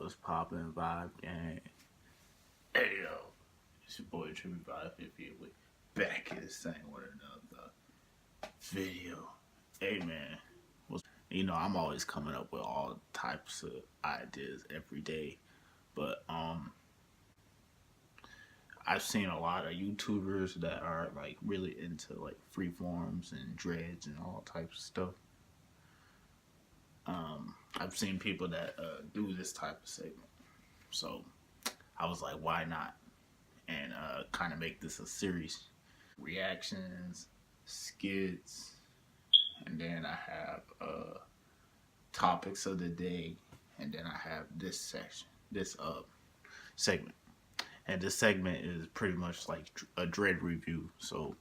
What's poppin', Vibe Gang? Hey yo, it's your boy Trippy Vibe 58 back in the same with another video. Hey man, I'm always coming up with all types of ideas every day, but I've seen a lot of YouTubers that are like really into like freeforms and dreads and all types of stuff. I've seen people that do this type of segment, so I was like, why not? And kind of make this a series. Reactions, skits, and then I have topics of the day, and then I have this segment. And this segment is pretty much like a dread review. So,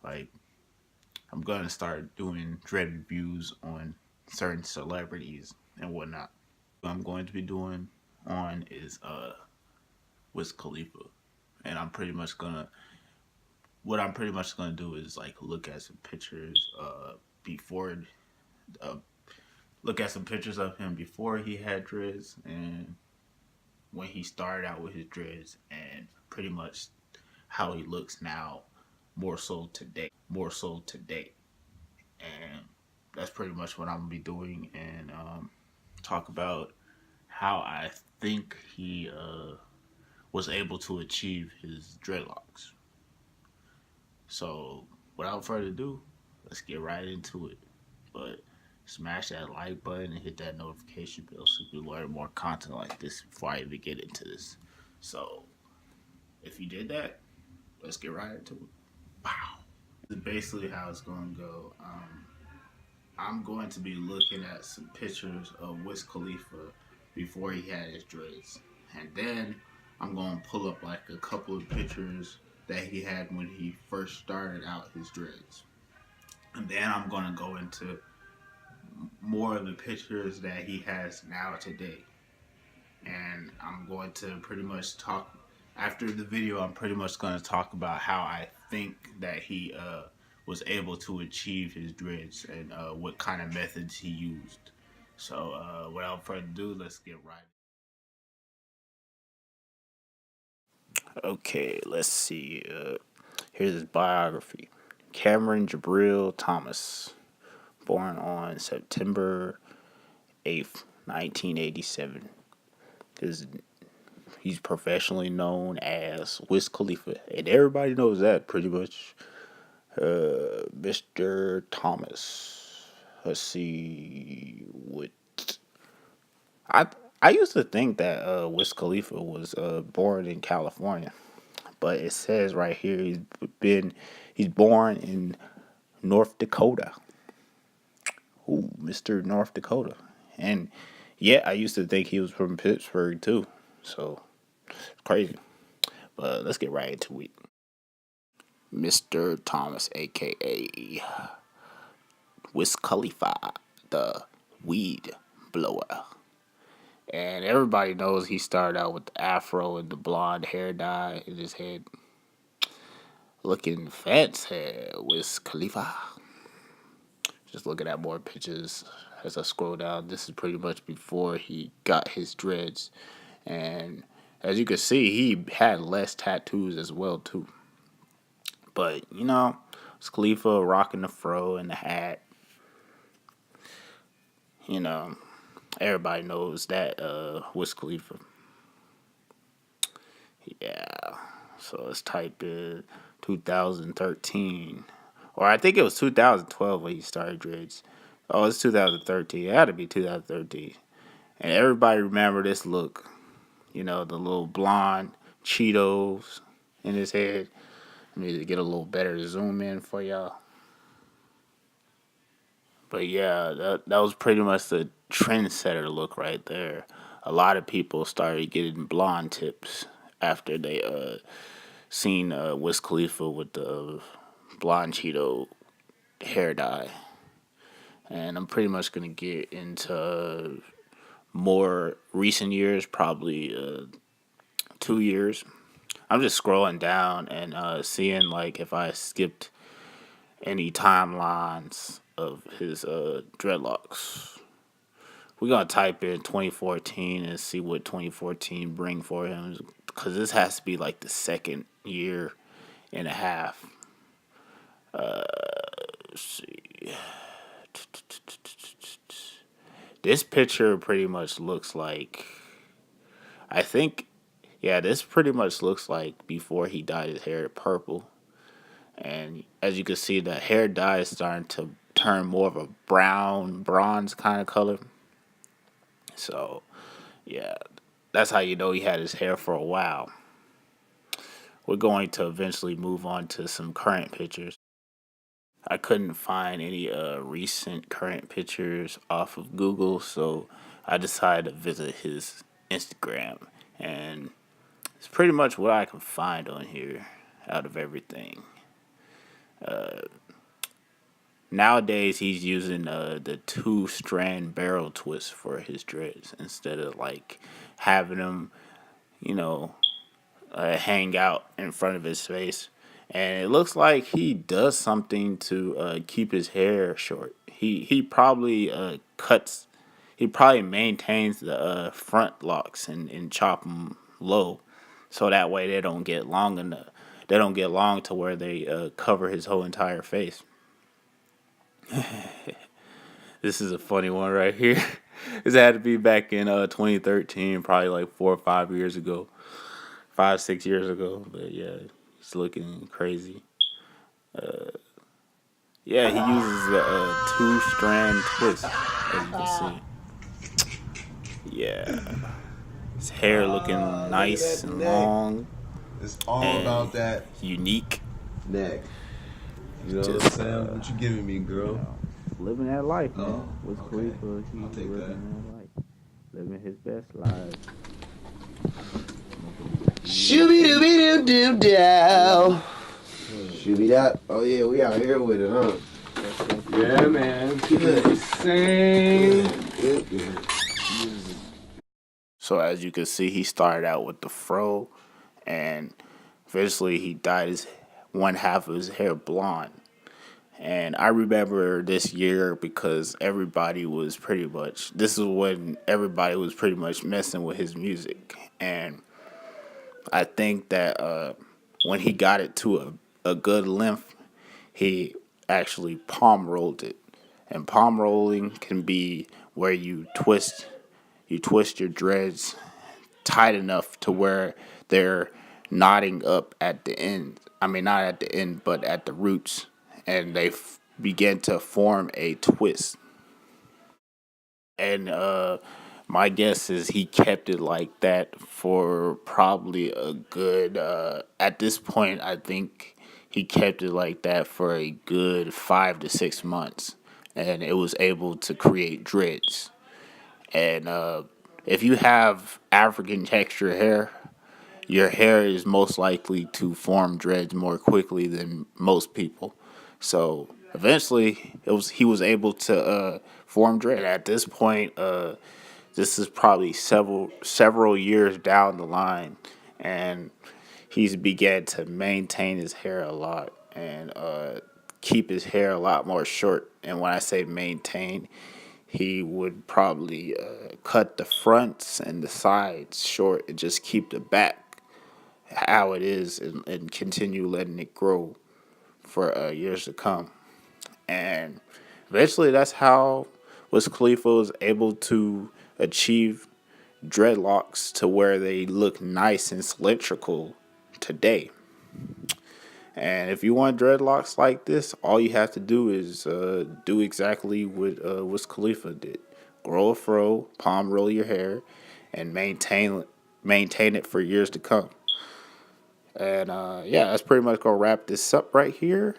like, I'm gonna start doing dread reviews on certain celebrities and whatnot. What I'm going to be doing on is Wiz Khalifa, and I'm pretty much gonna do is like look at some pictures look at some pictures of him before he had dreads and when he started out with his dreads, and pretty much how he looks now, more so today. And that's pretty much what I'm gonna be doing, and talk about how I think he was able to achieve his dreadlocks. So, without further ado, let's get right into it. But smash that like button and hit that notification bell so you can learn more content like this before I even get into this. So, if you did that, let's get right into it. Wow. This is basically how it's going to go. I'm going to be looking at some pictures of Wiz Khalifa before he had his dreads. And then I'm going to pull up like a couple of pictures that he had when he first started out his dreads. And then I'm going to go into more of the pictures that he has now today. And I'm going to pretty much talk, after the video, I'm pretty much going to talk about how I think that he was able to achieve his dreads and what kind of methods he used. So without further ado, let's get right. Okay, let's see. Here's his biography. Cameron Jabril Thomas, born on September 8th, 1987. He's professionally known as Wiz Khalifa, and everybody knows that pretty much. Mr. Thomas. Let's see what I used to think that Wiz Khalifa was born in California, but it says right here he's born in North Dakota. Ooh, Mr. North Dakota. And yeah, I used to think he was from Pittsburgh too. So it's crazy. But let's get right into it. Mr. Thomas, aka Wiz Khalifa, the weed blower. And everybody knows he started out with the afro and the blonde hair dye in his head. Looking fancy, Wiz Khalifa. Just looking at more pictures as I scroll down. This is pretty much before he got his dreads. And as you can see, he had less tattoos as well, too. But, Wiz Khalifa rocking the fro and the hat. Everybody knows that Wiz Khalifa. Yeah. So let's type in 2013. Or I think it was 2012 when he started dreads. Oh, it's 2013. It had to be 2013. And everybody remember this look. The little blonde Cheetos in his head. I need to get a little better zoom in for y'all. But yeah, that was pretty much the trendsetter look right there. A lot of people started getting blonde tips after they seen Wiz Khalifa with the blonde Cheeto hair dye. And I'm pretty much going to get into more recent years, probably 2 years. I'm just scrolling down and seeing like if I skipped any timelines of his dreadlocks, We're gonna type in 2014 and see what 2014 bring for him, because this has to be like the second year and a half. Let's see. This picture pretty much looks like, I think, yeah, this pretty much looks like before he dyed his hair purple. And as you can see, the hair dye is starting to turn more of a brown, bronze kind of color. So, yeah, that's how you know he had his hair for a while. We're going to eventually move on to some current pictures. I couldn't find any recent current pictures off of Google, so I decided to visit his Instagram, and it's pretty much what I can find on here out of everything. Nowadays, he's using the two-strand barrel twist for his dreads instead of like having them, you know, hang out in front of his face. And it looks like he does something to keep his hair short. He probably cuts. He probably maintains the front locks and chop them low, so that way they don't get long enough. They don't get long to where they cover his whole entire face. This is a funny one right here. This had to be back in 2013, probably like 4 or 5 years ago, 5, 6 years ago. But yeah, he's looking crazy. Yeah, he uses the two-strand twist, as you can see. Yeah, his hair looking nice and long. It's all about that unique neck. You know what I'm saying? What you giving me, girl? Living that life, man. With okay. Khalifa, he's I'll take living that. life, living his best life. Shooby dooby doo doo dow. Shooby that. Oh yeah, we out here with it, huh? Yeah, man. Good. Same. Good. So as you can see, he started out with the fro, and eventually he dyed his one half of his hair blonde. And I remember this year because everybody was pretty much, this is when everybody was pretty much messing with his music. And I think that when he got it to a good length, he actually palm rolled it. And palm rolling can be where you twist your dreads tight enough to where they're knotting up at the end. I mean, not at the end, but at the roots, and they begin to form a twist. And my guess is he kept it like that for probably a good. At this point, I think he kept it like that for a good 5 to 6 months, and it was able to create dreads. And if you have African texture hair, your hair is most likely to form dreads more quickly than most people. So eventually, he was able to form dread. At this point, this is probably several years down the line, and he's began to maintain his hair a lot and keep his hair a lot more short. And when I say maintain, he would probably cut the fronts and the sides short and just keep the back how it is, and continue letting it grow for years to come. And eventually, that's how Wiz Khalifa was able to achieve dreadlocks to where they look nice and symmetrical today. And if you want dreadlocks like this, all you have to do is do exactly what Wiz Khalifa did: grow a fro, palm roll your hair, and maintain it for years to come. And yeah, that's pretty much gonna wrap this up right here.